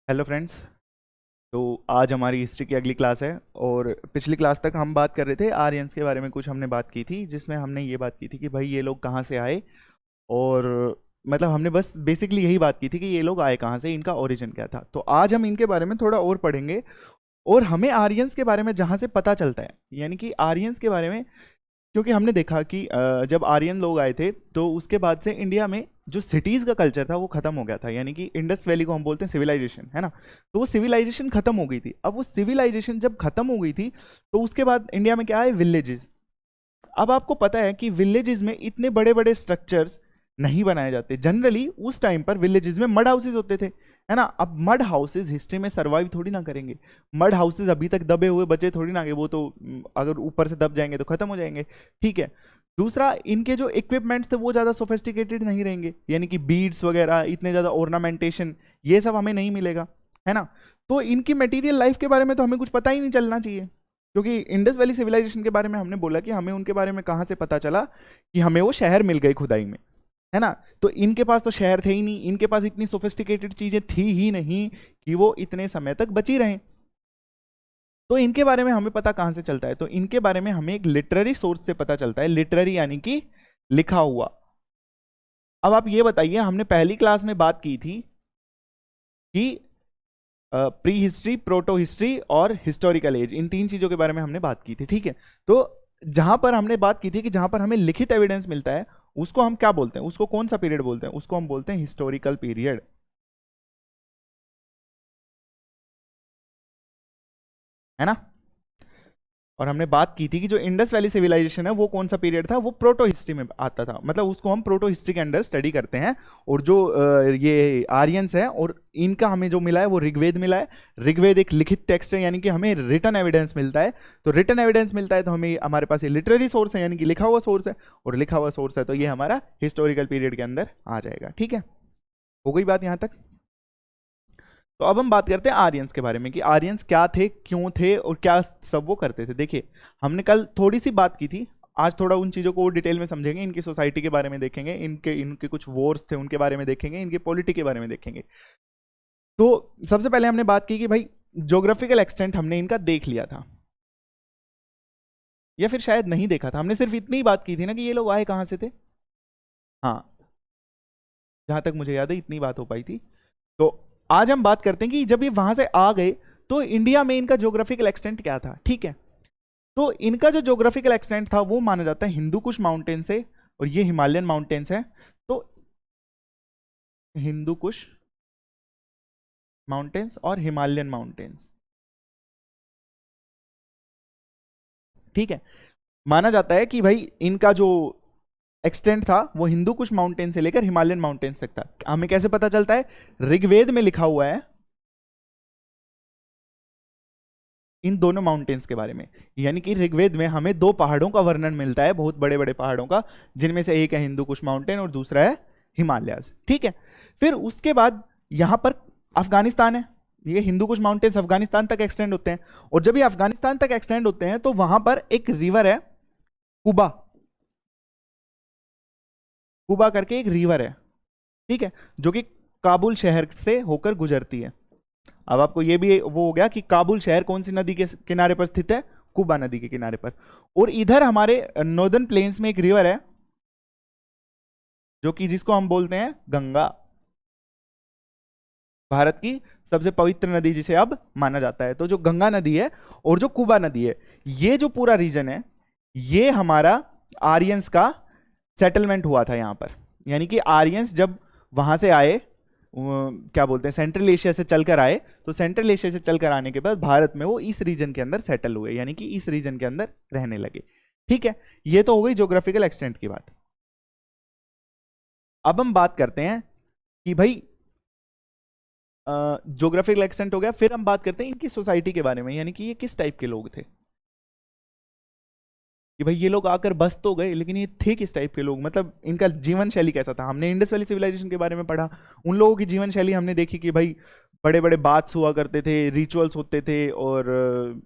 Hello friends. तो आज हमारी हिस्ट्री की अगली क्लास है। और पिछली क्लास तक हम बात कर रहे थे आर्यंस के बारे में, कुछ हमने बात की थी जिसमें हमने ये बात की थी कि भाई ये लोग कहाँ से आए। और मतलब हमने बस बेसिकली यही बात की थी कि ये लोग आए कहाँ से, इनका ओरिजिन क्या था। तो आज हम इनके बारे में थोड़ा और पढ़ेंगे और हमें आर्यंस के बारे में जहाँ से पता चलता है, यानी कि आर्यंस के बारे में, क्योंकि हमने देखा कि जब आर्यन लोग आए थे तो उसके बाद से इंडिया में जो सिटीज का कल्चर था वो खत्म हो गया था। यानी कि इंडस वैली को हम बोलते हैं सिविलाइजेशन, है ना। तो वो सिविलाइजेशन खत्म हो गई थी। अब वो सिविलाइजेशन जब खत्म हो गई थी तो उसके बाद इंडिया में क्या है, विलेजेस। अब आपको पता है कि विलेजेस में इतने बड़े बड़े स्ट्रक्चर्स नहीं बनाए जाते। जनरली उस टाइम पर विलेजेस में मड हाउसेज होते थे, है ना। अब मड हाउसेज हिस्ट्री में सरवाइव थोड़ी ना करेंगे। मड हाउसेज अभी तक दबे हुए बचे थोड़ी ना, वो तो अगर ऊपर से दब जाएंगे तो खत्म हो जाएंगे। ठीक है। दूसरा, इनके जो इक्विपमेंट्स थे वो ज़्यादा सोफिस्टिकेटेड नहीं रहेंगे, यानी कि बीड्स वगैरह, इतने ज़्यादा ऑर्नामेंटेशन, ये सब हमें नहीं मिलेगा, है ना। तो इनकी मटेरियल लाइफ के बारे में तो हमें कुछ पता ही नहीं चलना चाहिए, क्योंकि इंडस वैली सिविलाइजेशन के बारे में हमने बोला कि हमें उनके बारे में कहाँ से पता चला कि हमें वो शहर मिल गए खुदाई में, है ना। तो इनके पास तो शहर थे ही नहीं, इनके पास इतनी सोफिस्टिकेटेड चीजें थी ही नहीं कि वो इतने समय तक बची रहें। तो इनके बारे में हमें पता कहां से चलता है, तो इनके बारे में हमें एक लिटरेरी सोर्स से पता चलता है। लिटरेरी यानी कि लिखा हुआ। अब आप ये बताइए, हमने पहली क्लास में बात की थी कि प्री हिस्ट्री, प्रोटो हिस्ट्री और हिस्टोरिकल एज, इन तीन चीजों के बारे में हमने बात की थी। ठीक है। तो जहां पर हमने बात की थी कि जहां पर हमें लिखित एविडेंस मिलता है उसको हम क्या बोलते हैं, उसको कौन सा पीरियड बोलते हैं, उसको हम बोलते हैं हिस्टोरिकल पीरियड, है ना। और हमने बात की थी कि जो इंडस वैली सिविलाइजेशन है वो कौन सा पीरियड था, वो प्रोटो हिस्ट्री में आता था, मतलब उसको हम प्रोटो हिस्ट्री के अंडर स्टडी करते हैं। और जो ये आर्यंस है और इनका हमें जो मिला है वो ऋग्वेद मिला है। ऋग्वेद एक लिखित टेक्स्ट है, यानी कि हमें रिटन एविडेंस मिलता है। तो रिटन एविडेंस मिलता है तो हमें, हमारे पास ये लिटरेरी सोर्स है, यानी कि लिखा हुआ सोर्स है। और लिखा हुआ सोर्स है तो ये हमारा हिस्टोरिकल पीरियड के अंदर आ जाएगा। ठीक है, हो गई बात यहां तक। तो अब हम बात करते हैं आर्यंस के बारे में कि आर्यंस क्या थे, क्यों थे और क्या सब वो करते थे। देखिए, हमने कल थोड़ी सी बात की थी, आज थोड़ा उन चीज़ों को और डिटेल में समझेंगे। इनकी सोसाइटी के बारे में देखेंगे, इनके इनके कुछ वॉर्स थे उनके बारे में देखेंगे, इनके पॉलिटी के बारे में देखेंगे। तो सबसे पहले हमने बात की कि भाई ज्योग्राफिकल एक्सटेंट हमने इनका देख लिया था, या फिर शायद नहीं देखा था। हमने सिर्फ इतनी ही बात की थी ना कि ये लोग आए कहाँ से थे। हाँ, जहां तक मुझे याद है इतनी बात हो पाई थी। तो आज हम बात करते हैं कि जब ये वहां से आ गए तो इंडिया में इनका ज्योग्राफिकल एक्सटेंट क्या था। ठीक है। तो इनका जो ज्योग्राफिकल एक्सटेंट था वो माना जाता है हिंदू कुश माउंटेन से, और ये हिमालयन माउंटेन्स है। तो हिंदू कुश माउंटेन्स और हिमालयन माउंटेन्स, ठीक है। माना जाता है कि भाई इनका जो एक्सटेंट था वो हिंदू कुश माउंटेन से लेकर हिमालयन माउंटेन्स तक था। हमें कैसे पता चलता है, ऋग्वेद में लिखा हुआ है इन दोनों माउंटेन्स के बारे में। यानी कि ऋग्वेद में हमें दो पहाड़ों का वर्णन मिलता है, बहुत बड़े बड़े पहाड़ों का, जिनमें से एक है हिंदू कुश माउंटेन और दूसरा है हिमालयस। ठीक है। फिर उसके बाद यहां पर अफगानिस्तान है। ये हिंदू कुश माउंटेन्स अफगानिस्तान तक एक्सटेंड होते हैं, और जब ये अफगानिस्तान तक एक्सटेंड होते हैं तो वहां पर एक रिवर है, कुबा। कुबा करके एक रिवर है, ठीक है, जो कि काबुल शहर से होकर गुजरती है। अब आपको ये भी वो हो गया कि काबुल शहर कौन सी नदी के किनारे पर स्थित है, कुबा नदी के किनारे पर। और इधर हमारे नॉर्दर्न प्लेन्स में एक रिवर है जो कि जिसको हम बोलते हैं गंगा, भारत की सबसे पवित्र नदी जिसे अब माना जाता है। तो जो गंगा नदी है और जो कुबा नदी है, ये जो पूरा रीजन है, ये हमारा आर्यंस का सेटलमेंट हुआ था यहां पर। यानी कि आर्यंस जब वहां से आए, क्या बोलते हैं, सेंट्रल एशिया से चलकर आए, तो सेंट्रल एशिया से चलकर आने के बाद भारत में वो इस रीजन के अंदर सेटल हुए, यानी कि इस रीजन के अंदर रहने लगे। ठीक है, ये तो हो गई ज्योग्राफिकल एक्सटेंट की बात। अब हम बात करते हैं कि भाई ज्योग्राफिकल एक्सटेंट हो गया, फिर हम बात करते हैं इनकी सोसाइटी के बारे में, यानी कि ये किस टाइप के लोग थे। कि भाई ये लोग आकर बस तो गए, लेकिन ये थे किस टाइप के लोग, मतलब इनका जीवन शैली कैसा था। हमने इंडस वैली सिविलाइजेशन के बारे में पढ़ा, उन लोगों की जीवन शैली हमने देखी कि भाई बड़े बड़े बाथ्स हुआ करते थे, रिचुअल्स होते थे, और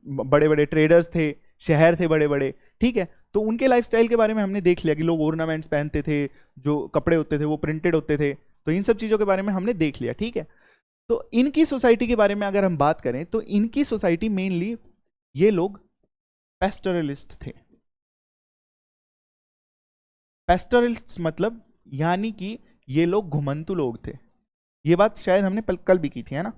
बड़े बड़े ट्रेडर्स थे, शहर थे बड़े बड़े। ठीक है। तो उनके लाइफस्टाइल के बारे में हमने देख लिया कि लोग ऑर्नामेंट्स पहनते थे, जो कपड़े होते थे वो प्रिंटेड होते थे। तो इन सब चीज़ों के बारे में हमने देख लिया। ठीक है। तो इनकी सोसाइटी के बारे में अगर हम बात करें तो इनकी सोसाइटी मेनली ये लोग पेस्टोरलिस्ट थे। पेस्टोरलिस्ट मतलब यानी कि ये लोग घुमंतु लोग थे। ये बात शायद हमने कल भी की थी, है ना।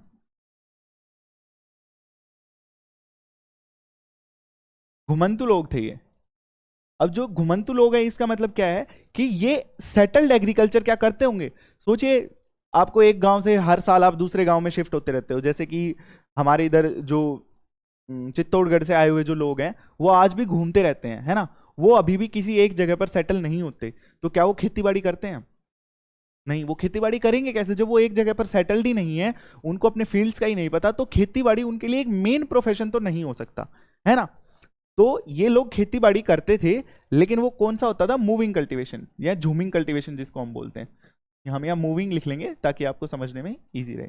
घुमंतु लोग थे ये। अब जो घुमंतु लोग हैं इसका मतलब क्या है कि ये सेटल्ड एग्रीकल्चर क्या करते होंगे। सोचिए, आपको एक गांव से हर साल आप दूसरे गांव में शिफ्ट होते रहते हो। जैसे कि हमारे इधर जो चित्तौड़गढ़ से आए हुए जो लोग हैं वो आज भी घूमते रहते हैं, है ना। वो अभी भी किसी एक जगह पर सेटल नहीं होते। तो क्या वो खेती बाड़ी करते हैं? नहीं। वो खेती बाड़ी करेंगे कैसे जब वो एक जगह पर सेटल्ड ही नहीं है, उनको अपने फील्ड्स का ही नहीं पता। तो खेती बाड़ी उनके लिए एक मेन प्रोफेशन तो नहीं हो सकता, है ना। तो ये लोग खेती बाड़ी करते थे, लेकिन वो कौन सा होता था? मूविंग कल्टीवेशन या झूमिंग कल्टीवेशन जिसको हम बोलते हैं। हम यहाँ मूविंग लिख लेंगे ताकि आपको समझने में इजी रहे,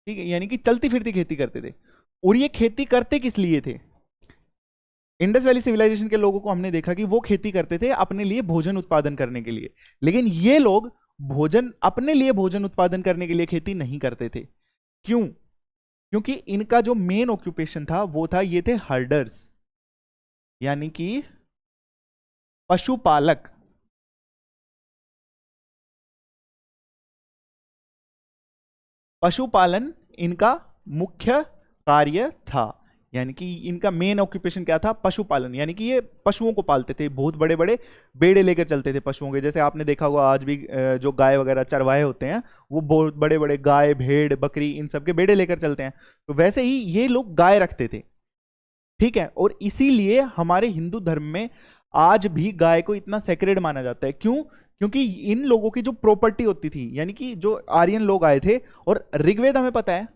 ठीक है। यानी कि चलती फिरती खेती करते थे। और ये खेती करते किस लिए थे? इंडस वैली सिविलाइजेशन के लोगों को हमने देखा कि वो खेती करते थे अपने लिए भोजन उत्पादन करने के लिए, लेकिन ये लोग भोजन अपने लिए भोजन उत्पादन करने के लिए खेती नहीं करते थे। क्यों? क्योंकि इनका जो मेन ऑक्यूपेशन था वो था, ये थे हर्डर्स, यानी कि पशुपालक। पशुपालन इनका मुख्य कार्य था। यानी कि इनका मेन ऑक्यूपेशन क्या था? पशुपालन। यानी कि ये पशुओं को पालते थे, बहुत बड़े बड़े बेड़े लेकर चलते थे पशुओं के। जैसे आपने देखा होगा आज भी जो गाय वगैरह चरवाहे होते हैं वो बहुत बड़े बड़े गाय भेड़ बकरी इन सब के बेड़े लेकर चलते हैं। तो वैसे ही ये लोग गाय रखते थे, ठीक है। और इसीलिए हमारे हिंदू धर्म में आज भी गाय को इतना सेक्रेड माना जाता है। क्यों? क्योंकि इन लोगों की जो प्रॉपर्टी होती थी, यानी कि जो आर्यन लोग आए थे। और ऋग्वेद हमें पता है,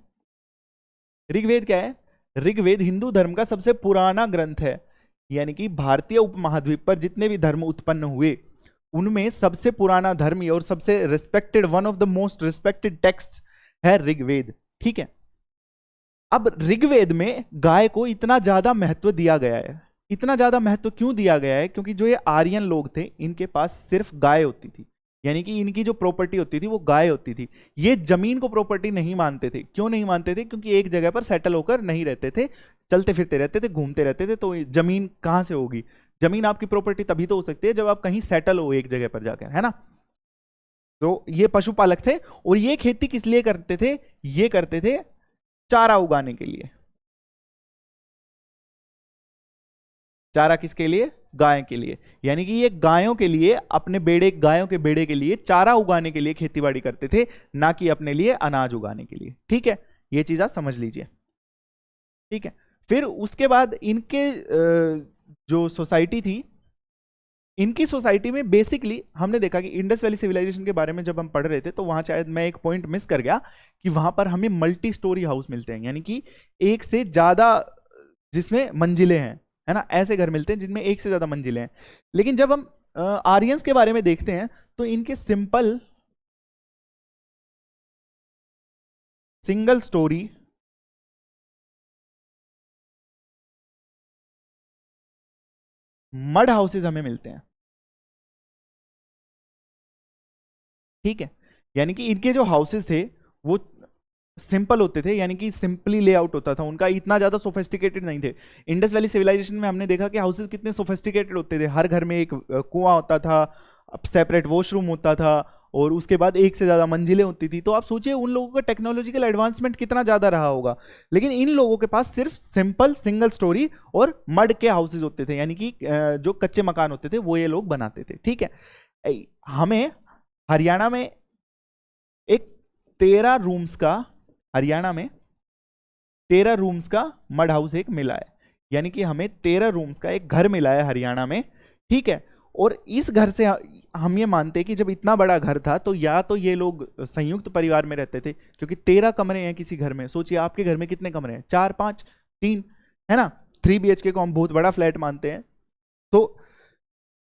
ऋग्वेद क्या है? ऋग्वेद हिंदू धर्म का सबसे पुराना ग्रंथ है। यानी कि भारतीय उपमहाद्वीप पर जितने भी धर्म उत्पन्न हुए उनमें सबसे पुराना धर्म और सबसे respected, one of the most respected text है ऋग्वेद, ठीक है। अब ऋग्वेद में गाय को इतना ज्यादा महत्व दिया गया है। इतना ज्यादा महत्व क्यों दिया गया है? क्योंकि जो ये आर्यन लोग थे इनके पास सिर्फ गाय होती थी, यानी कि इनकी जो प्रॉपर्टी होती थी वो गाय होती थी। ये जमीन को प्रॉपर्टी नहीं मानते थे। क्यों नहीं मानते थे? क्योंकि एक जगह पर सेटल होकर नहीं रहते थे, चलते फिरते रहते थे, घूमते रहते थे। तो जमीन कहां से होगी? जमीन आपकी प्रॉपर्टी तभी तो हो सकती है जब आप कहीं सेटल हो एक जगह पर जाकर, है ना। तो ये पशुपालक थे। और ये खेती किस लिए करते थे? ये करते थे चारा उगाने के लिए। चारा किसके लिए? गाय के लिए। यानी कि ये गायों के लिए, अपने बेड़े, गायों के बेड़े के लिए चारा उगाने के लिए खेतीबाड़ी करते थे, ना कि अपने लिए अनाज उगाने के लिए, ठीक है। ये चीज आप समझ लीजिए, ठीक है। फिर उसके बाद इनके जो सोसाइटी थी, इनकी सोसाइटी में बेसिकली हमने देखा कि इंडस वैली सिविलाइजेशन के बारे में जब हम पढ़ रहे थे तो वहां शायद मैं एक पॉइंट मिस कर गया कि वहां पर हमें मल्टी स्टोरी हाउस मिलते हैं, यानी कि एक से ज्यादा जिसमें मंजिलें हैं, है ना। ऐसे घर मिलते हैं जिनमें एक से ज्यादा मंजिलें हैं। लेकिन जब हम आर्यंस के बारे में देखते हैं तो इनके simple single storey mud houses हमें मिलते हैं, ठीक है। यानी कि इनके जो हाउसेस थे वो सिंपल होते थे, यानी कि सिंपली लेआउट होता था उनका, इतना ज्यादा सोफिस्टिकेटेड नहीं थे। इंडस वैली सिविलाइजेशन में हमने देखा कि हाउसेस कितने सोफिस्टिकेटेड होते थे। हर घर में एक कुआं होता था, सेपरेट वॉशरूम होता था, और उसके बाद एक से ज्यादा मंजिलें होती थी। तो आप सोचिए उन लोगों का टेक्नोलॉजिकल एडवांसमेंट कितना ज्यादा रहा होगा। लेकिन इन लोगों के पास सिर्फ सिंपल सिंगल स्टोरी और मड के हाउसेज होते थे, यानी कि जो कच्चे मकान होते थे वो ये लोग बनाते थे, ठीक है। हमें हरियाणा में एक 13 रूम्स का, हरियाणा में 13 रूम्स का मड हाउस एक मिला है। यानी कि हमें 13 रूम्स का एक घर मिला है हरियाणा में, ठीक है। और इस घर से हम ये मानते हैं कि जब इतना बड़ा घर था तो या तो ये लोग संयुक्त परिवार में रहते थे, क्योंकि 13 कमरे हैं किसी घर में। सोचिए आपके घर में कितने कमरे हैं? 4 5 3, है ना। 3 BHK को हम बहुत बड़ा फ्लैट मानते हैं। तो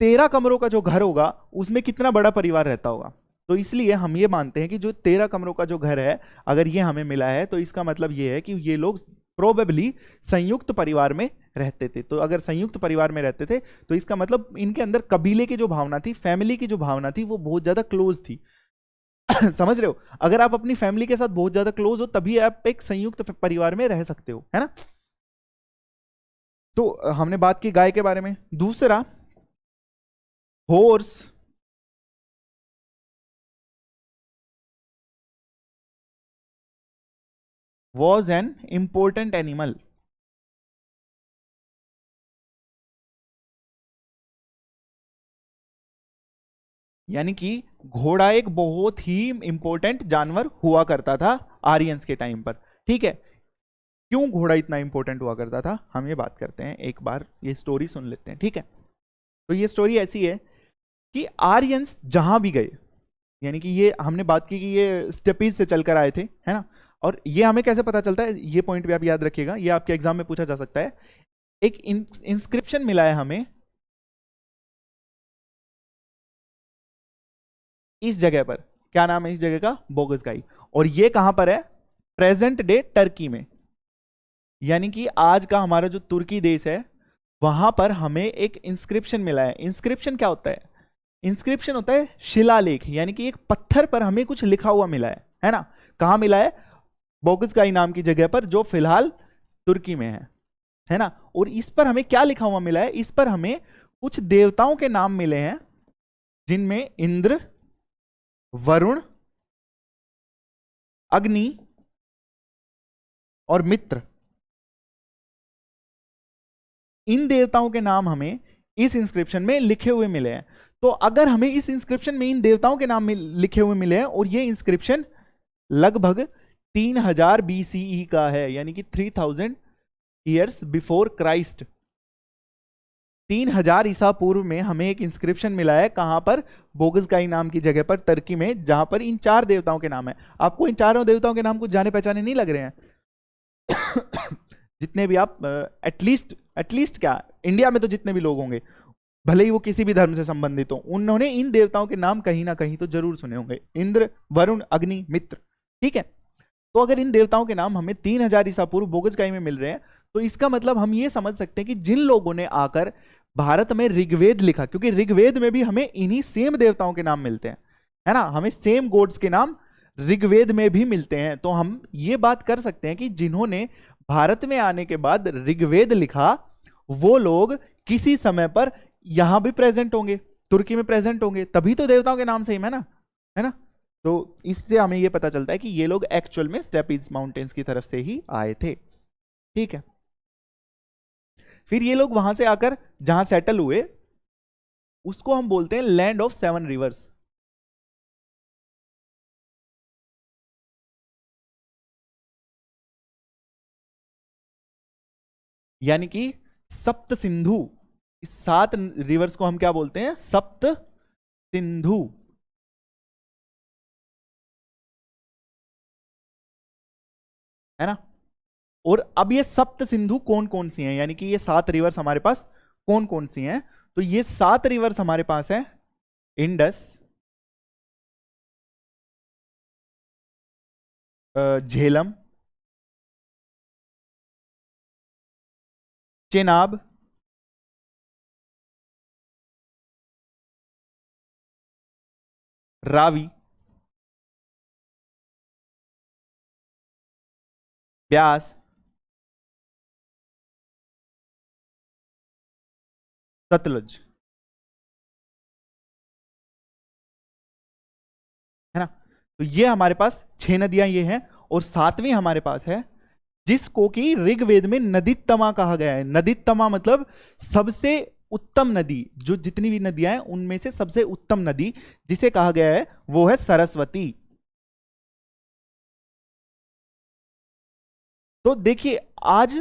13 कमरों का जो घर होगा उसमें कितना बड़ा परिवार रहता होगा। तो इसलिए हम ये मानते हैं कि जो 13 कमरों का जो घर है अगर ये हमें मिला है तो इसका मतलब ये है कि ये लोग प्रोबेबली संयुक्त परिवार में रहते थे। तो अगर संयुक्त परिवार में रहते थे तो इसका मतलब इनके अंदर कबीले की जो भावना थी, फैमिली की जो भावना थी वो बहुत ज्यादा क्लोज थी। समझ रहे हो? अगर आप अपनी फैमिली के साथ बहुत ज्यादा क्लोज हो तभी आप एक संयुक्त परिवार में रह सकते हो, है ना? तो हमने बात की गाय के बारे में। दूसरा, horse was an important animal. यानी कि घोड़ा एक बहुत ही इंपॉर्टेंट जानवर हुआ करता था आर्यंस के टाइम पर। ठीक है, क्यों घोड़ा इतना इंपॉर्टेंट हुआ करता था, हम ये बात करते हैं, एक बार ये स्टोरी सुन लेते हैं। ठीक है, तो ये स्टोरी ऐसी है कि आर्यंस जहां भी गए, यानी कि ये हमने बात की कि ये स्टेपीज से चलकर आए थे, है ना? और ये हमें कैसे पता चलता है, ये पॉइंट भी आप याद रखिएगा, ये आपके एग्जाम में पूछा जा सकता है। एक इंस्क्रिप्शन मिला है हमें इस जगह पर, क्या नाम है इस जगह का? बोगसगाई। और ये कहां पर है? प्रेजेंट डे टर्की में। यानी कि आज का हमारा जो तुर्की देश है वहां पर हमें एक इंस्क्रिप्शन मिला है। इंस्क्रिप्शन क्या होता है? इंस्क्रिप्शन होता है शिलालेख, यानी कि एक पत्थर पर हमें कुछ लिखा हुआ मिला है ना? कहां मिला है? बोगसगाई नाम की जगह पर, जो फिलहाल तुर्की में है ना? और इस पर हमें क्या लिखा हुआ मिला है? इस पर हमें कुछ देवताओं के नाम मिले हैं, जिनमें इंद्र, वरुण, अग्नि और मित्र, इन देवताओं के नाम हमें इस इंस्क्रिप्शन में लिखे हुए मिले हैं। तो अगर हमें इस इंस्क्रिप्शन में इन देवताओं के नाम लिखे हुए मिले हैं और ये इंस्क्रिप्शन लगभग 3000 BCE का है, यानी कि 3000 ईयर्स बिफोर क्राइस्ट, 3000 ईसा पूर्व में हमें एक इंस्क्रिप्शन मिला है। कहां पर? बोगसगाई नाम की जगह पर, तुर्की में, जहां पर इन 4 देवताओं के नाम है। आपको इन चारों देवताओं के नाम कुछ जाने पहचाने नहीं लग रहे हैं? जितने भी आप एटलीस्ट क्या, इंडिया में तो जितने भी लोग होंगे, भले ही वो किसी भी धर्म से संबंधित हो, उन्होंने इन देवताओं के नाम कहीं ना कहीं तो जरूर सुने होंगे। इंद्र, वरुण, अग्नि, मित्र। ठीक है, तो अगर इन देवताओं के नाम हमें 3000 ईसा पूर्व बोगसगाई में मिल रहे हैं, तो इसका मतलब हम ये समझ सकते हैं कि जिन लोगों ने आकर भारत में ऋग्वेद लिखा, क्योंकि ऋग्वेद में भी हमें इन्हीं सेम देवताओं के नाम मिलते हैं, है ना? हमें सेम गॉड्स के नाम ऋग्वेद में भी मिलते हैं। तो हम ये बात कर सकते हैं कि जिन्होंने भारत में आने के बाद ऋग्वेद लिखा, वो लोग किसी समय पर यहां भी प्रेजेंट होंगे, तुर्की में प्रेजेंट होंगे, तभी तो देवताओं के नाम सेम है ना, है ना? तो इससे हमें यह पता चलता है कि ये लोग एक्चुअल में स्टेपीज माउंटेन्स की तरफ से ही आए थे। ठीक है, फिर ये लोग वहां से आकर जहां सेटल हुए उसको हम बोलते हैं लैंड ऑफ 7 रिवर्स। यानी कि सप्त सिंधु, इस 7 रिवर्स को हम क्या बोलते हैं? सप्त सिंधु, है ना? और अब ये सप्त सिंधु कौन कौन सी हैं, यानी कि ये 7 रिवर्स हमारे पास कौन कौन सी हैं? तो ये 7 रिवर्स हमारे पास है इंडस, झेलम, चेनाब, रावी, ब्यास, सतलुज, है ना? तो ये हमारे पास 6 नदियां ये हैं, और 7वीं हमारे पास है जिसको कि ऋग्वेद में नदीत्तमा कहा गया है। नदीत्तमा मतलब सबसे उत्तम नदी, जो जितनी भी नदियां हैं उनमें से सबसे उत्तम नदी जिसे कहा गया है वो है सरस्वती। तो देखिए, आज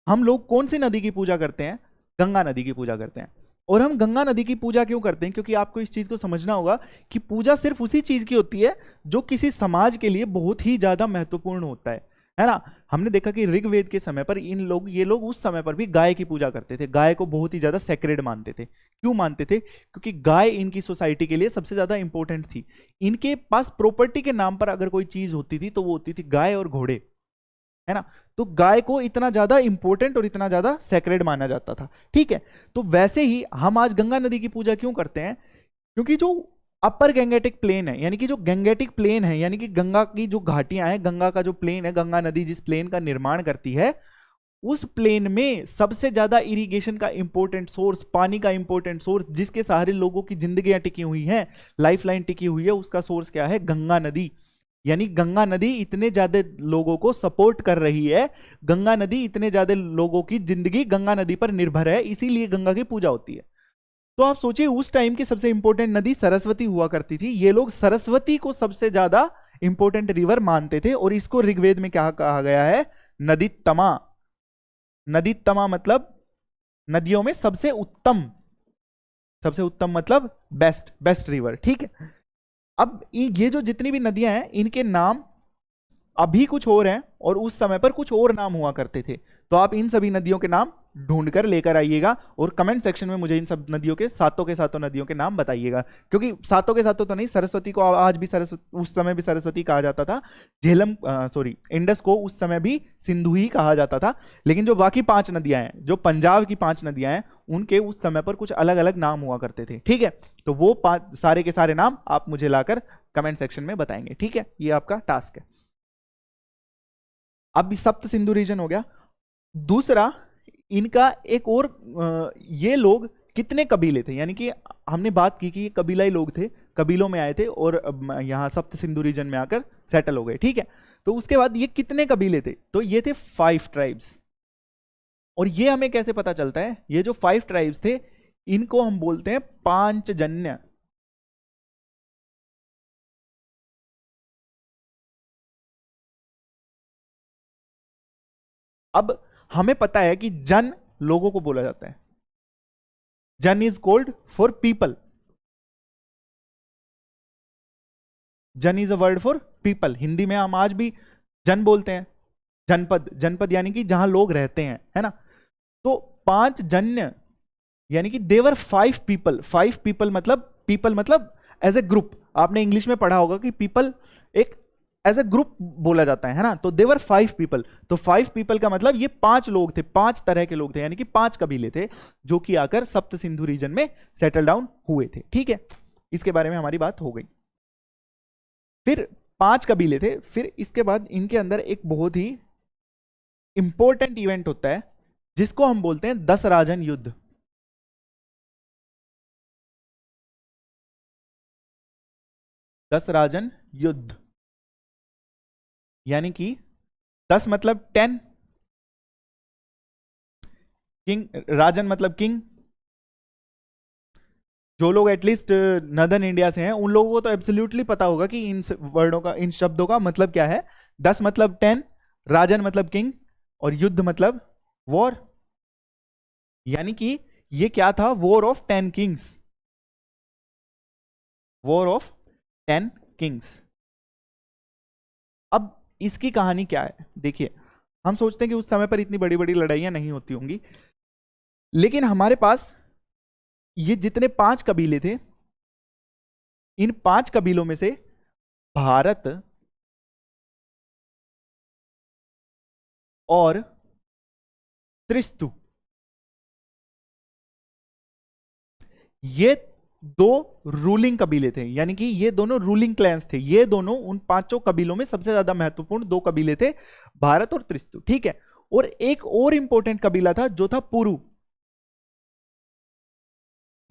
हम लोग कौन सी नदी की पूजा करते हैं? गंगा नदी की पूजा करते हैं। और हम गंगा नदी की पूजा क्यों करते हैं? क्योंकि आपको इस चीज को समझना होगा कि पूजा सिर्फ उसी चीज की होती है जो किसी समाज के लिए बहुत ही ज्यादा महत्वपूर्ण होता है ना? हमने देखा कि ऋग्वेद के समय पर ये लोग उस समय पर भी गाय की पूजा करते थे, गाय को बहुत ही ज्यादा सेक्रेड मानते थे। क्यों मानते थे? क्योंकि गाय इनकी सोसाइटी के लिए सबसे ज्यादा इंपॉर्टेंट थी। इनके पास प्रॉपर्टी के नाम पर अगर कोई चीज होती थी तो वो होती थी गाय और घोड़े, है ना? तो गाय को इतना ज्यादा इंपॉर्टेंट और इतना ज्यादा सेक्रेड माना जाता था। ठीक है, तो वैसे ही हम आज गंगा नदी की पूजा क्यों करते हैं? क्योंकि जो अपर गंगेटिक प्लेन है, यानी कि जो गंगेटिक प्लेन है, यानी कि गंगा की जो घाटियां हैं, गंगा का जो प्लेन है, गंगा नदी जिस प्लेन का निर्माण करती है, उस प्लेन में सबसे ज्यादा इरिगेशन का इंपॉर्टेंट सोर्स, पानी का इंपॉर्टेंट सोर्स, जिसके सहारे लोगों की जिंदगियां टिकी हुई हैं, लाइफलाइन टिकी हुई है, उसका सोर्स क्या है? गंगा नदी। यानी गंगा नदी इतने ज्यादा लोगों को सपोर्ट कर रही है, गंगा नदी इतने ज्यादा लोगों की जिंदगी गंगा नदी पर निर्भर है, इसीलिए गंगा की पूजा होती है। तो आप सोचिए उस टाइम की सबसे इंपॉर्टेंट नदी सरस्वती हुआ करती थी, ये लोग सरस्वती को सबसे ज्यादा इंपॉर्टेंट रिवर मानते थे, और इसको ऋग्वेद में क्या कहा गया है? नदी तमा। नदी तमा मतलब नदियों में सबसे उत्तम, सबसे उत्तम मतलब बेस्ट, बेस्ट रिवर, ठीक है। अब ये जो जितनी भी नदियां हैं, इनके नाम अभी कुछ और हैं और उस समय पर कुछ और नाम हुआ करते थे। तो आप इन सभी नदियों के नाम ढूंढकर लेकर आइएगा और कमेंट सेक्शन में मुझे इन सब नदियों के सातों नदियों के नाम बताइएगा, क्योंकि सातों के सातों तो नहीं, सरस्वती को आज भी सरस्वती, उस समय भी सरस्वती कहा जाता था, झेलम सॉरी इंडस को उस समय भी सिंधु ही कहा जाता था, लेकिन जो बाकी 5 नदियां हैं, जो पंजाब की 5 नदियां हैं, उनके उस समय पर कुछ अलग अलग नाम हुआ करते थे, ठीक है। तो वो 5 सारे के सारे नाम आप मुझे लाकर कमेंट सेक्शन में बताएंगे, ठीक है, ये आपका टास्क है। अब सप्त सिंधु रीजन हो गया। दूसरा इनका एक और, ये लोग कितने कबीले थे, यानी कि हमने बात की कि ये कबीलाई लोग थे, कबीलों में आए थे और यहाँ सप्त सिंधु रीजन में आकर सेटल हो गए, ठीक है। तो उसके बाद ये कितने कबीले थे? तो ये थे 5 ट्राइब्स। और ये हमें कैसे पता चलता है? ये जो 5 ट्राइब्स थे, इनको हम बोलते हैं पांचजन्य। अब हमें पता है कि जन लोगों को बोला जाता है, जन इज कोल्ड फॉर पीपल, जन is a word for people. Hindi में हम आज भी जन बोलते हैं, जनपद, जनपद यानी कि जहां लोग रहते हैं, है ना। तो 5 जन्य यानी कि देवर 5 पीपल। 5 पीपल मतलब एज ए ग्रुप। आपने इंग्लिश में पढ़ा होगा कि पीपल एक एज ए ग्रुप बोला जाता है ना। तो देवर 5 पीपल, तो 5 पीपल का मतलब ये 5 लोग थे, 5 तरह के लोग थे, यानी कि 5 कबीले थे जो कि आकर सप्त सिंधु रीजन में सेटल डाउन हुए थे, ठीक है। इसके बारे में हमारी बात हो गई। फिर 5 कबीले थे, फिर इसके बाद इनके अंदर एक बहुत ही इंपॉर्टेंट इवेंट होता है जिसको हम बोलते हैं 10 राजन युद्ध। 10 राजन युद्ध यानी कि 10 मतलब 10, किंग, राजन मतलब किंग। जो लोग एटलीस्ट नदर्न इंडिया से हैं उन लोगों को तो एब्सोल्युटली पता होगा कि इन वर्डों का, इन शब्दों का मतलब क्या है। 10 मतलब 10, राजन मतलब किंग, और युद्ध मतलब वॉर। यानी कि ये क्या था? War of 10 Kings, war of 10 Kings. अब इसकी कहानी क्या है? देखिए, हम सोचते हैं कि उस समय पर इतनी बड़ी बड़ी लड़ाइयां नहीं होती होंगी, लेकिन हमारे पास ये जितने 5 कबीले थे, इन 5 कबीलों में से भारत और त्रिस्तु, ये 2 रूलिंग कबीले थे, यानी कि ये दोनों रूलिंग क्लैंस थे। ये दोनों उन 5 कबीलों में सबसे ज्यादा महत्वपूर्ण 2 कबीले थे, भारत और त्रिस्तु, ठीक है। और एक और इंपॉर्टेंट कबीला था जो था पुरु,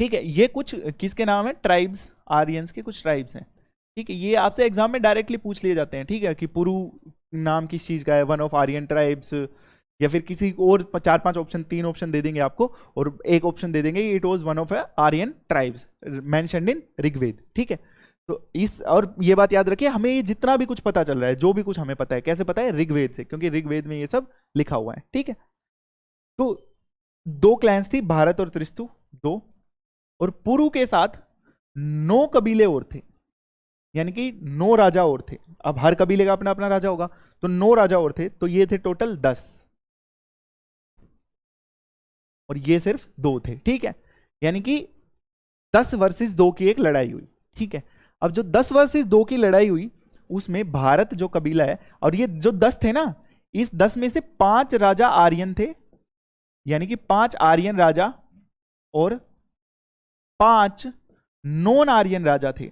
ठीक है। ये कुछ किसके नाम है? ट्राइब्स, आर्यंस के कुछ ट्राइब्स हैं, ठीक है। ये आपसे एग्जाम में डायरेक्टली पूछ लिए जाते हैं, ठीक है, कि पुरु नाम किस चीज का है, वन ऑफ आर्यन ट्राइब्स, या फिर किसी और 4-5 ऑप्शन, 3 ऑप्शन दे देंगे आपको और एक ऑप्शन दे देंगे it was one of Aryan tribes mentioned in Rigveda, ठीक है। तो इस, और ये बात याद रखिए, हमें ये जितना भी कुछ पता चल रहा है, जो भी कुछ हमें पता है, कैसे पता है? ऋग्वेद से, क्योंकि ऋग्वेद में ये सब लिखा हुआ है, ठीक है। तो 2 क्लैंस थी, भारत और त्रिस्तु, 2, और पुरु के साथ 9 कबीले और थे, यानी कि 9 राजा और थे। अब हर कबीले का अपना अपना राजा होगा, तो 9 राजा और थे, तो ये थे टोटल 10, और ये सिर्फ 2 थे, ठीक है। यानी कि 10 वर्सेस 2 की एक लड़ाई हुई, ठीक है। अब जो 10 वर्सेस 2 की लड़ाई हुई, उसमें भारत जो कबीला है, और ये जो 10 थे ना, इस 10 में से 5 राजा आर्यन थे, यानी कि 5 आर्यन राजा और 5 नॉन आर्यन राजा थे,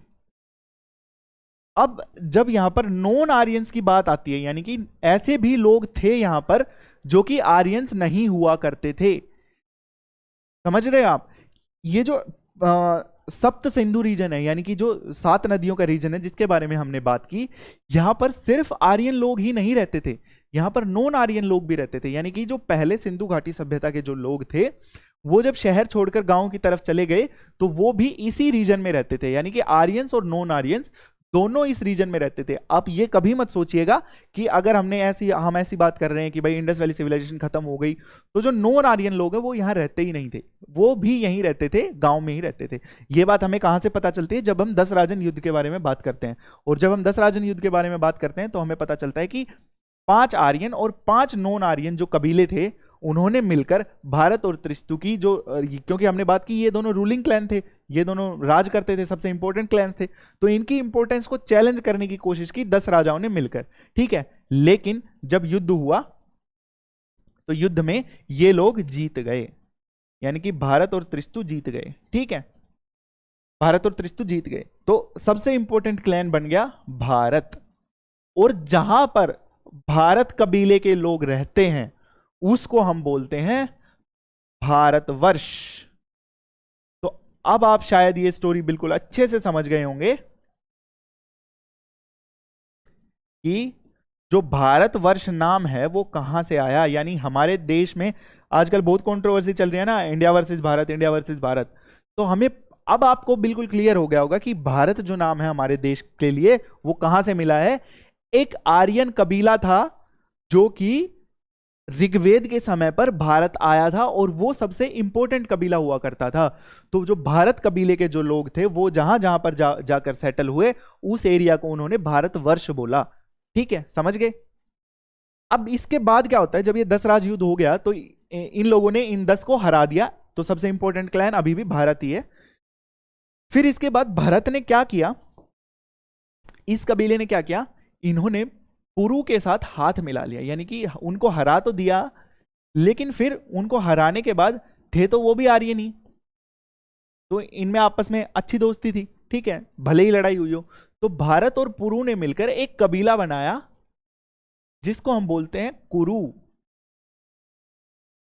अब जब यहां पर नॉन आर्यंस की बात आती है, यानी कि ऐसे भी लोग थे यहां पर जो कि आर्यंस नहीं हुआ करते थे, समझ रहे हैं आप? ये जो सप्त सिंधु रीजन है, यानी कि जो 7 नदियों का रीजन है जिसके बारे में हमने बात की, यहां पर सिर्फ आर्यन लोग ही नहीं रहते थे, यहां पर नॉन आर्यन लोग भी रहते थे। यानी कि जो पहले सिंधु घाटी सभ्यता के जो लोग थे, वो जब शहर छोड़कर गांव की तरफ चले गए तो वो भी इसी रीजन में रहते थे। यानी कि आर्यंस और नॉन आर्यंस दोनों इस रीजन में रहते थे। आप ये कभी मत सोचिएगा कि अगर हम ऐसी बात कर रहे हैं कि भाई इंडस वैली सिविलाइजेशन खत्म हो गई तो जो नॉन आर्यन लोग हैं वो यहाँ रहते ही नहीं थे, वो भी यहीं रहते थे, गांव में ही रहते थे। ये बात हमें कहां से पता चलती है? जब हम 10 राजन युद्ध के बारे में बात करते हैं। और जब हम 10 राजन युद्ध के बारे में बात करते हैं तो हमें पता चलता है कि 5 आर्यन और 5 नॉन आर्यन जो कबीले थे, उन्होंने मिलकर भारत और त्रिस्तु की जो, क्योंकि हमने बात की ये दोनों रूलिंग क्लैन थे, ये दोनों राज करते थे, सबसे इंपॉर्टेंट क्लैंस थे, तो इनकी इंपॉर्टेंस को चैलेंज करने की कोशिश की 10 राजाओं ने मिलकर, ठीक है। लेकिन जब युद्ध हुआ तो युद्ध में ये लोग जीत गए, यानी कि भारत और त्रिस्तु जीत गए, ठीक है। भारत और त्रिस्तु जीत गए तो सबसे इंपॉर्टेंट क्लैन बन गया भारत। और जहां पर भारत कबीले के लोग रहते हैं उसको हम बोलते हैं भारतवर्ष। तो अब आप शायद ये स्टोरी बिल्कुल अच्छे से समझ गए होंगे कि जो भारतवर्ष नाम है वो कहां से आया। यानी हमारे देश में आजकल बहुत कंट्रोवर्सी चल रही है ना, India versus Bharat, India versus Bharat. तो हमें अब आपको बिल्कुल क्लियर हो गया होगा कि भारत जो नाम है हमारे देश के लिए वो कहां से मिला है। एक आर्यन कबीला था जो कि ऋग्वेद के समय पर भारत आया था और वो सबसे इंपॉर्टेंट कबीला हुआ करता था। तो जो भारत कबीले के जो लोग थे वो जहां जहां पर जाकर सेटल हुए उस एरिया को उन्होंने भारतवर्ष बोला, ठीक है, समझ गए? अब इसके बाद क्या होता है, जब ये 10 राज युद्ध हो गया तो इन लोगों ने इन 10 को हरा दिया, तो सबसे इंपॉर्टेंट क्लैन अभी भी भारत ही है। फिर इसके बाद भारत ने क्या किया, इस कबीले ने क्या किया, इन्होंने पुरु के साथ हाथ मिला लिया। यानी कि उनको हरा तो दिया, लेकिन फिर उनको हराने के बाद थे तो वो भी आर्यन ही, तो इनमें आपस में अच्छी दोस्ती थी, ठीक है, भले ही लड़ाई हुई हो। तो भारत और पुरु ने मिलकर एक कबीला बनाया जिसको हम बोलते हैं कुरु।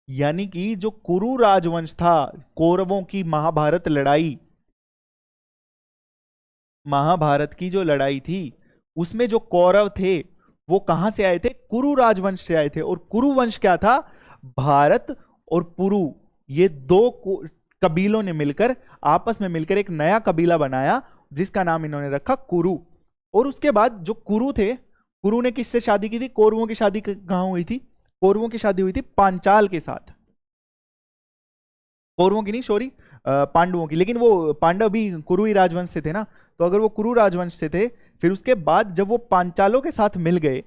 यानी कि जो कुरु राजवंश था, कौरवों की महाभारत लड़ाई, महाभारत की जो लड़ाई थी उसमें जो कौरव थे वो कहां से आए थे, कुरु राजवंश से आए थे। और कुरु वंश क्या था, भारत और पुरु ये दो कबीलों ने मिलकर आपस में मिलकर एक नया कबीला बनाया जिसका नाम इन्होंने रखा कुरु। और उसके बाद जो कुरु थे, कुरु ने किससे शादी की थी, कौरवों की शादी कहां हुई थी, कौरवों की शादी हुई थी पांचाल के साथ, कौरवों की नहीं, सॉरी, पांडवों की। लेकिन वो पांडव भी कुरु ही राजवंश से थे ना, तो अगर वो कुरु राजवंश से थे, फिर उसके बाद जब वो पांचालों के साथ मिल गए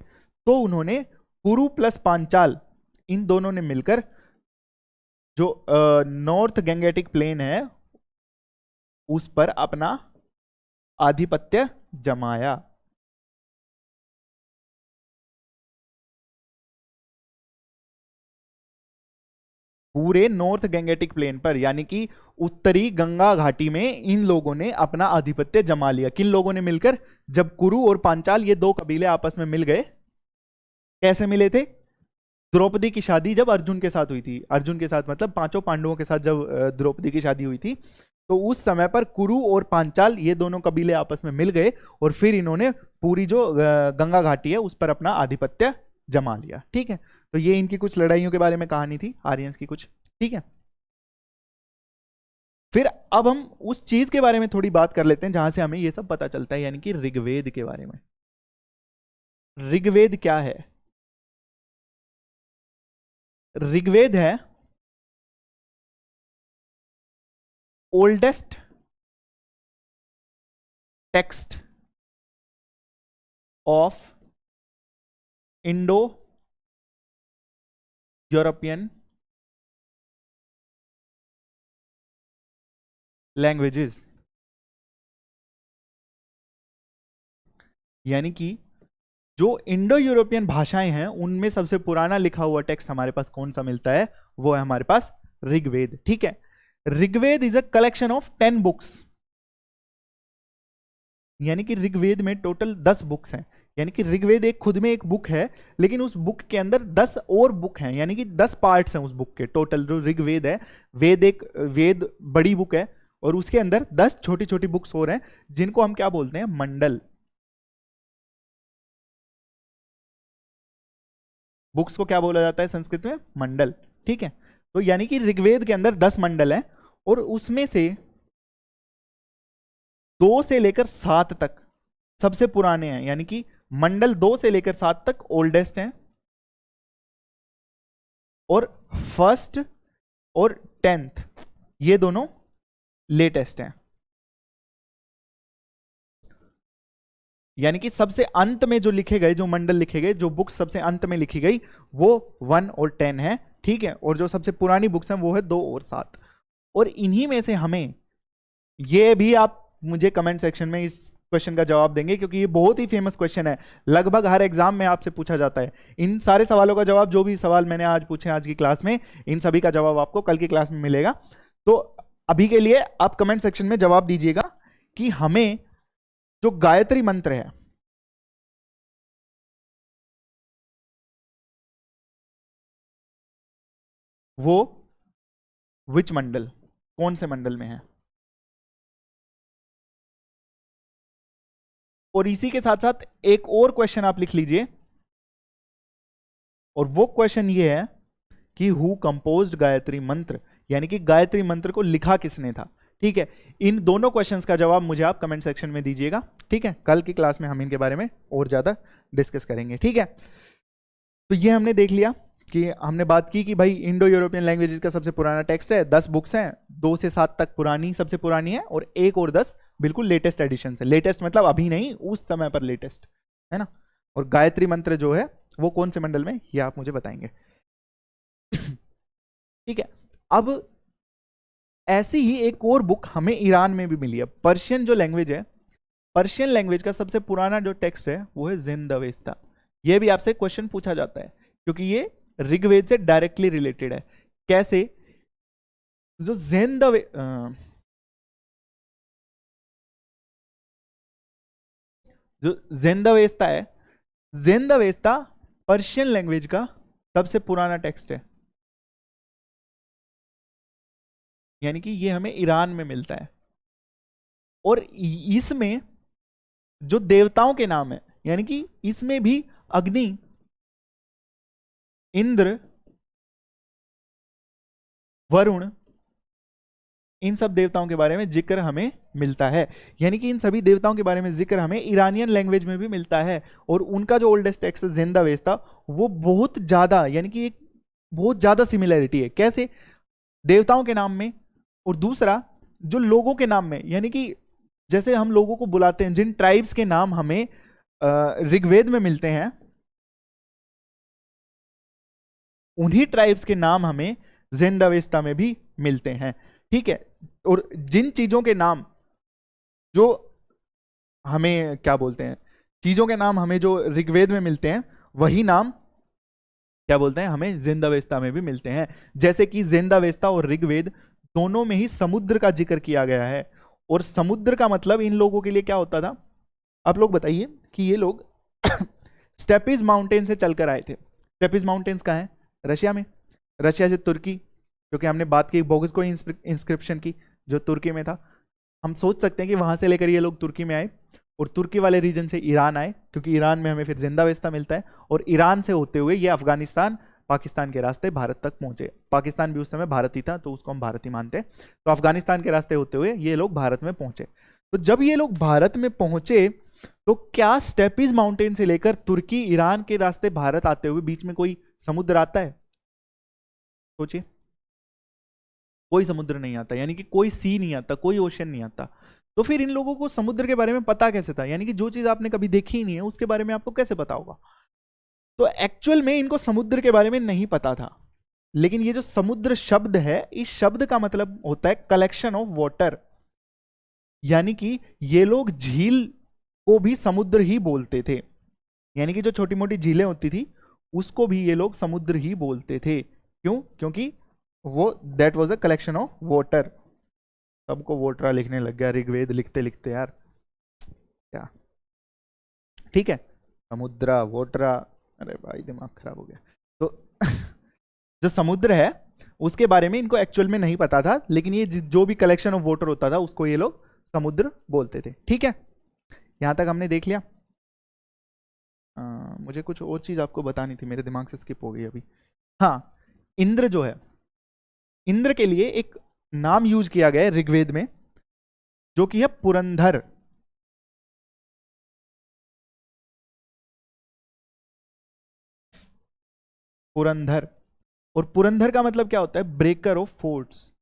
तो उन्होंने कुरु प्लस पांचाल इन दोनों ने मिलकर जो नॉर्थ गंगेटिक प्लेन है उस पर अपना आधिपत्य जमाया। पूरे नॉर्थ गंगेटिक प्लेन पर, यानी कि उत्तरी गंगा घाटी में इन लोगों ने अपना आधिपत्य जमा लिया। किन लोगों ने मिलकर, जब कुरु और पांचाल ये दो कबीले आपस में मिल गए। कैसे मिले थे, द्रौपदी की शादी जब अर्जुन के साथ हुई थी, अर्जुन के साथ मतलब 5 पांडवों के साथ जब द्रौपदी की शादी हुई थी, तो उस समय पर कुरु और पांचाल ये दोनों कबीले आपस में मिल गए और फिर इन्होंने पूरी जो गंगा घाटी है उस पर अपना आधिपत्य जमा लिया, ठीक है। तो ये इनकी कुछ लड़ाइयों के बारे में कहानी थी, आर्यंस की कुछ, ठीक है। फिर अब हम उस चीज के बारे में थोड़ी बात कर लेते हैं जहां से हमें ये सब पता चलता है, यानी कि ऋग्वेद के बारे में। ऋग्वेद क्या है, ऋग्वेद है oldest text of Indo European languages. यानी कि जो इंडो यूरोपियन भाषाएं हैं उनमें सबसे पुराना लिखा हुआ टेक्स्ट हमारे पास कौन सा मिलता है, वो है हमारे पास ऋग्वेद, ठीक है। Rigveda is a collection of 10 books. यानी कि ऋग्वेद में टोटल 10 बुक्स हैं। यानी कि ऋग्वेद एक खुद में एक बुक है, लेकिन उस बुक के अंदर 10 और बुक हैं, यानी कि 10 पार्ट्स हैं उस बुक के। टोटल जो ऋग्वेद है, वेद बड़ी बुक है, और उसके अंदर 10 छोटी छोटी बुक्स और हैं, जिनको हम क्या बोलते हैं, मंडल। बुक्स को क्या बोला जाता है संस्कृत में, मंडल। ठीक है, तो यानी कि ऋग्वेद के अंदर 10 मंडल हैं, और उसमें से 2 से लेकर 7 तक सबसे पुराने हैं। यानी कि मंडल 2 से लेकर 7 तक ओल्डेस्ट हैं, और फर्स्ट और 10th ये दोनों लेटेस्ट हैं। यानी कि सबसे अंत में जो लिखे गए, जो मंडल लिखे गए, जो बुक्स सबसे अंत में लिखी गई, वो 1 और 10 है। ठीक है, और जो सबसे पुरानी बुक्स हैं वो है 2 और 7। और इन्हीं में से हमें, ये भी आप मुझे कमेंट सेक्शन में इस क्वेश्चन का जवाब देंगे, क्योंकि ये बहुत ही फेमस क्वेश्चन है, लगभग हर एग्जाम में आपसे पूछा जाता है। इन सारे सवालों का जवाब, जो भी सवाल मैंने आज पूछे आज की क्लास में, इन सभी का जवाब आपको कल की क्लास में मिलेगा। तो अभी के लिए आप कमेंट सेक्शन में जवाब दीजिएगा कि हमें जो गायत्री मंत्र है, वो विच मंडल, कौन से मंडल में है। और इसी के साथ साथ एक और क्वेश्चन आप लिख लीजिए, और वो क्वेश्चन ये है कि हु कंपोज्ड गायत्री मंत्र, यानी कि गायत्री मंत्र को लिखा किसने था। ठीक है, इन दोनों क्वेश्चंस का जवाब मुझे आप कमेंट सेक्शन में दीजिएगा। ठीक है, कल की क्लास में हम इनके बारे में और ज्यादा डिस्कस करेंगे। ठीक है, तो ये हमने देख लिया कि हमने बात की कि भाई इंडो यूरोपियन लैंग्वेजेस का सबसे पुराना टेक्स्ट है, 10 बुक्स हैं, 2 से 7 तक पुरानी सबसे पुरानी है, और 1 और 10 बिल्कुल लेटेस्ट एडिशन है। लेटेस्ट मतलब अभी नहीं, उस समय पर लेटेस्ट है ना। और गायत्री मंत्र जो है वो कौन से मंडल में, ये आप मुझे बताएंगे। ठीक है, अब ऐसी ही एक और बुक हमें ईरान में भी मिली है। पर्शियन जो लैंग्वेज है, पर्शियन लैंग्वेज का सबसे पुराना जो टेक्स्ट है वो है जिंद अवेस्ता। ये भी आपसे क्वेश्चन पूछा जाता है, क्योंकि ये ऋग्वेद से डायरेक्टली रिलेटेड है। कैसे, जो जो जिंदवेस्ता है, जिंदवेस्ता पर्शियन लैंग्वेज का सबसे पुराना टेक्स्ट है। यानी कि ये हमें ईरान में मिलता है, और इसमें जो देवताओं के नाम है, यानी कि इसमें भी अग्नि, इंद्र, वरुण, इन सब देवताओं के बारे में जिक्र हमें मिलता है। यानी कि इन सभी देवताओं के बारे में जिक्र हमें ईरानियन लैंग्वेज में भी मिलता है, और उनका जो ओल्डेस्ट टेक्स्ट है जिंदावेस्ता, वो बहुत ज्यादा, यानी कि एक बहुत ज्यादा सिमिलैरिटी है। कैसे, देवताओं के नाम में, और दूसरा जो लोगों के नाम में, यानी कि जैसे हम लोगों को बुलाते हैं, जिन ट्राइब्स के नाम हमें ऋग्वेद में मिलते हैं, उन्हीं ट्राइब्स के नाम हमें जिंदावेस्ता में भी मिलते हैं। ठीक है, और जिन चीजों के नाम जो हमें क्या बोलते हैं, चीजों के नाम हमें जो ऋग्वेद में मिलते हैं, वही नाम क्या बोलते हैं, हमें जिंदावेस्ता में भी मिलते हैं। जैसे कि जिंदावेस्ता और ऋग्वेद दोनों में ही समुद्र का जिक्र किया गया है, और समुद्र का मतलब इन लोगों के लिए क्या होता था, आप लोग बताइए कि ये लोग स्टेपिस माउंटेन से चलकर आए थे। स्टेपिस माउंटेन्स कहाँ है, रशिया में, रशिया से तुर्की, क्योंकि हमने बात की बोगिस को इंस्क्रिप्शन की, जो तुर्की में था। हम सोच सकते हैं कि वहां से लेकर ये लोग तुर्की में आए, और तुर्की वाले रीजन से ईरान आए, क्योंकि ईरान में हमें फिर जिंदावेस्ता मिलता है, और ईरान से होते हुए ये अफगानिस्तान, पाकिस्तान के रास्ते भारत तक पहुंचे। पाकिस्तान भी उस समय भारत ही था, तो उसको हम भारत ही मानते हैं। तो अफगानिस्तान के रास्ते होते हुए ये लोग भारत में पहुंचे। तो जब ये लोग भारत में पहुंचे, तो क्या स्टेपिस माउंटेन से लेकर तुर्की, ईरान के रास्ते भारत आते हुए बीच में कोई समुद्र आता है, सोचिए। कोई समुद्र नहीं आता, यानी कि कोई सी नहीं आता, कोई ओशन नहीं आता। तो फिर इन लोगों को समुद्र के बारे में पता कैसे था, यानी कि जो चीज आपने कभी देखी ही नहीं है उसके बारे में आपको कैसे पता होगा। तो एक्चुअल में इनको समुद्र के बारे में नहीं पता था। लेकिन ये जो समुद्र शब्द है, इस शब्द का मतलब होता है कलेक्शन ऑफ वाटर, यानी कि ये लोग झील को भी समुद्र ही बोलते थे। यानी कि जो छोटी मोटी झीलें होती थी उसको भी ये लोग समुद्र ही बोलते थे। क्यों, क्योंकि वो that was a collection of water. सबको वोटरा लिखने लग गया ऋग्वेद लिखते लिखते यार। क्या, ठीक है, समुद्रा वोटरा, अरे भाई दिमाग खराब हो गया। तो जो समुद्र है उसके बारे में इनको एक्चुअल में नहीं पता था, लेकिन ये जो भी कलेक्शन ऑफ वाटर होता था उसको ये लोग समुद्र बोलते थे। ठीक है, यहां तक हमने देख लिया। मुझे कुछ और चीज आपको बतानी थी, मेरे दिमाग से स्किप हो गई अभी। हाँ, इंद्र जो है, इंद्र के लिए एक नाम यूज किया गया है ऋग्वेद में, जो कि है पुरंधर। पुरंधर, और पुरंधर का मतलब क्या होता है? ब्रेकर ऑफ फोर्ट्स,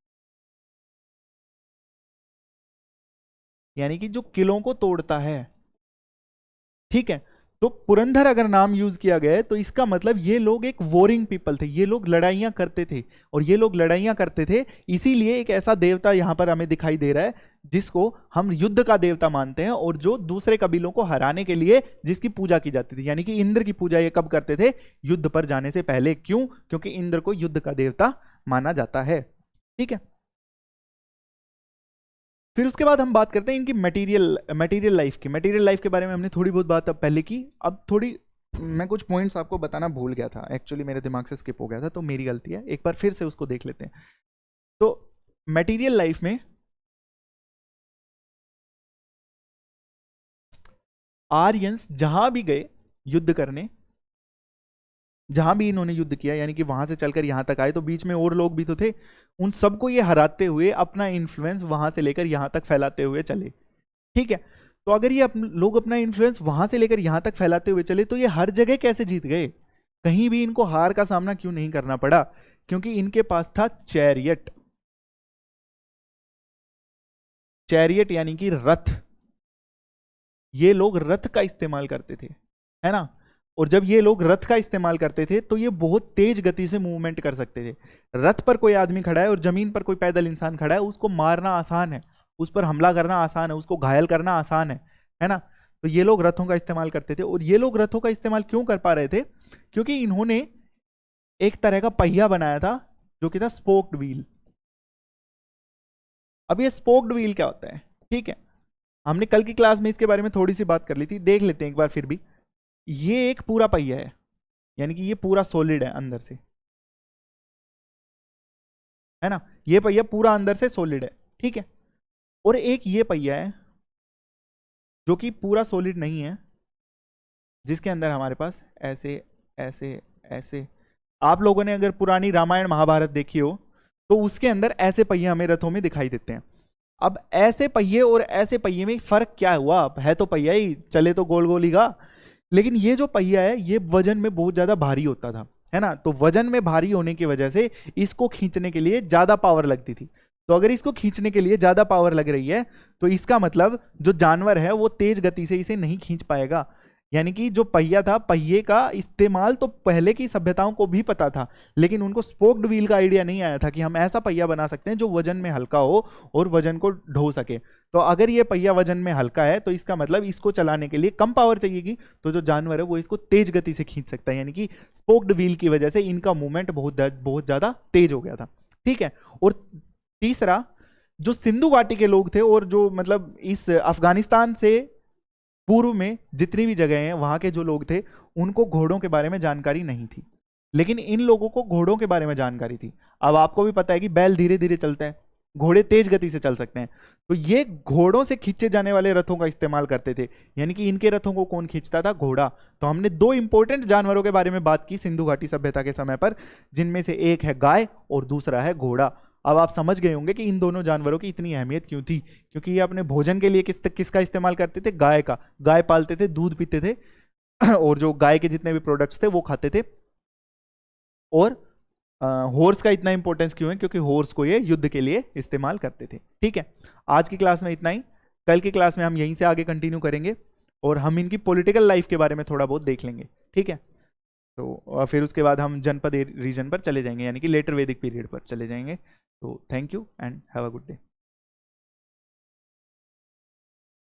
यानी कि जो किलों को तोड़ता है। ठीक है, तो पुरंधर अगर नाम यूज किया गया है तो इसका मतलब ये लोग एक वॉरिंग पीपल थे, ये लोग लड़ाइयां करते थे, और ये लोग लड़ाइयां करते थे इसीलिए एक ऐसा देवता यहां पर हमें दिखाई दे रहा है जिसको हम युद्ध का देवता मानते हैं, और जो दूसरे कबीलों को हराने के लिए जिसकी पूजा की जाती थी, यानी कि इंद्र की पूजा ये कब करते थे? युद्ध पर जाने से पहले। क्यों? क्योंकि इंद्र को युद्ध का देवता माना जाता है। ठीक है, फिर उसके बाद हम बात करते हैं इनकी मटेरियल लाइफ की। मटेरियल लाइफ के बारे में हमने थोड़ी बहुत बात अब पहले की, अब थोड़ी मैं कुछ पॉइंट्स आपको बताना भूल गया था, एक्चुअली मेरे दिमाग से स्किप हो गया था, तो मेरी गलती है, एक बार फिर से उसको देख लेते हैं। तो मटेरियल लाइफ में आर्यंस जहां भी गए युद्ध करने, जहां भी इन्होंने युद्ध किया, यानी कि वहां से चलकर यहां तक आए, तो बीच में और लोग भी तो थे, उन सबको ये हराते हुए अपना इन्फ्लुएंस वहां से लेकर यहां तक फैलाते हुए चले। ठीक है, तो अगर ये लोग अपना इन्फ्लुएंस वहां से लेकर यहां तक फैलाते हुए चले, तो ये हर जगह कैसे जीत गए? कहीं भी इनको हार का सामना क्यों नहीं करना पड़ा? क्योंकि इनके पास था चैरियट। चैरियट यानी कि रथ, ये लोग रथ का इस्तेमाल करते थे, है ना। और जब ये लोग रथ का इस्तेमाल करते थे तो ये बहुत तेज गति से मूवमेंट कर सकते थे। रथ पर कोई आदमी खड़ा है और जमीन पर कोई पैदल इंसान खड़ा है, उसको मारना आसान है, उस पर हमला करना आसान है, उसको घायल करना आसान है ना। तो ये लोग रथों का इस्तेमाल करते थे, और ये लोग रथों का इस्तेमाल क्यों कर पा रहे थे? क्योंकि इन्होंने एक तरह का पहिया बनाया था जो कि था स्पोक्ड व्हील। अब ये स्पोक्ड व्हील क्या होता है? ठीक है, हमने कल की क्लास में इसके बारे में थोड़ी सी बात कर ली थी, देख लेते हैं एक बार फिर भी। ये एक पूरा पहिया है, यानी कि ये पूरा सॉलिड है अंदर से, है ना। ये पहिया पूरा अंदर से सॉलिड है, ठीक है। और एक ये पहिया है जो कि पूरा सॉलिड नहीं है, जिसके अंदर हमारे पास ऐसे ऐसे ऐसे, आप लोगों ने अगर पुरानी रामायण महाभारत देखी हो तो उसके अंदर ऐसे पहिए हमें रथों में दिखाई देते हैं। अब ऐसे पहिए और ऐसे पहिए में फर्क क्या हुआ? अब है तो पहिया ही, चले तो गोल गोल ही गा, लेकिन ये जो पहिया है ये वजन में बहुत ज्यादा भारी होता था, है ना। तो वजन में भारी होने की वजह से इसको खींचने के लिए ज्यादा पावर लगती थी। तो अगर इसको खींचने के लिए ज्यादा पावर लग रही है तो इसका मतलब जो जानवर है वो तेज गति से इसे नहीं खींच पाएगा। यानी कि जो पहिया था, पहिए का इस्तेमाल तो पहले की सभ्यताओं को भी पता था, लेकिन उनको स्पोक्ड व्हील का आइडिया नहीं आया था कि हम ऐसा पहिया बना सकते हैं जो वजन में हल्का हो और वजन को ढो सके। तो अगर ये पहिया वजन में हल्का है तो इसका मतलब इसको चलाने के लिए कम पावर चाहिएगी, तो जो जानवर है वो इसको तेज गति से खींच सकता है, यानी कि स्पोक्ड व्हील की वजह से इनका मूवमेंट बहुत ज्यादा तेज हो गया था। ठीक है, और तीसरा, जो सिंधु घाटी के लोग थे और जो मतलब इस अफगानिस्तान से पूर्व में जितनी भी जगह हैं वहां के जो लोग थे उनको घोड़ों के बारे में जानकारी नहीं थी, लेकिन इन लोगों को घोड़ों के बारे में जानकारी थी। अब आपको भी पता है कि बैल धीरे धीरे चलते हैं, घोड़े तेज गति से चल सकते हैं, तो ये घोड़ों से खींचे जाने वाले रथों का इस्तेमाल करते थे। यानी कि इनके रथों को कौन खींचता था? घोड़ा। तो हमने दो इंपॉर्टेंट जानवरों के बारे में बात की सिंधु घाटी सभ्यता के समय पर, जिनमें से एक है गाय और दूसरा है घोड़ा। अब आप समझ गए होंगे कि इन दोनों जानवरों की इतनी अहमियत क्यों थी, क्योंकि ये अपने भोजन के लिए किसका इस्तेमाल करते थे? गाय का। गाय पालते थे, दूध पीते थे और जो गाय के जितने भी प्रोडक्ट्स थे वो खाते थे। और हॉर्स का इतना इंपॉर्टेंस क्यों है? क्योंकि हॉर्स को ये युद्ध के लिए इस्तेमाल करते थे। ठीक है, आज की क्लास में इतना ही, कल की क्लास में हम यहीं से आगे कंटिन्यू करेंगे और हम इनकी पॉलिटिकल लाइफ के बारे में थोड़ा बहुत देख लेंगे। ठीक है, तो फिर उसके बाद हम जनपद रीजन पर चले जाएंगे, यानी कि लेटर वैदिक पीरियड पर चले जाएंगे। तो thank you and have a good day.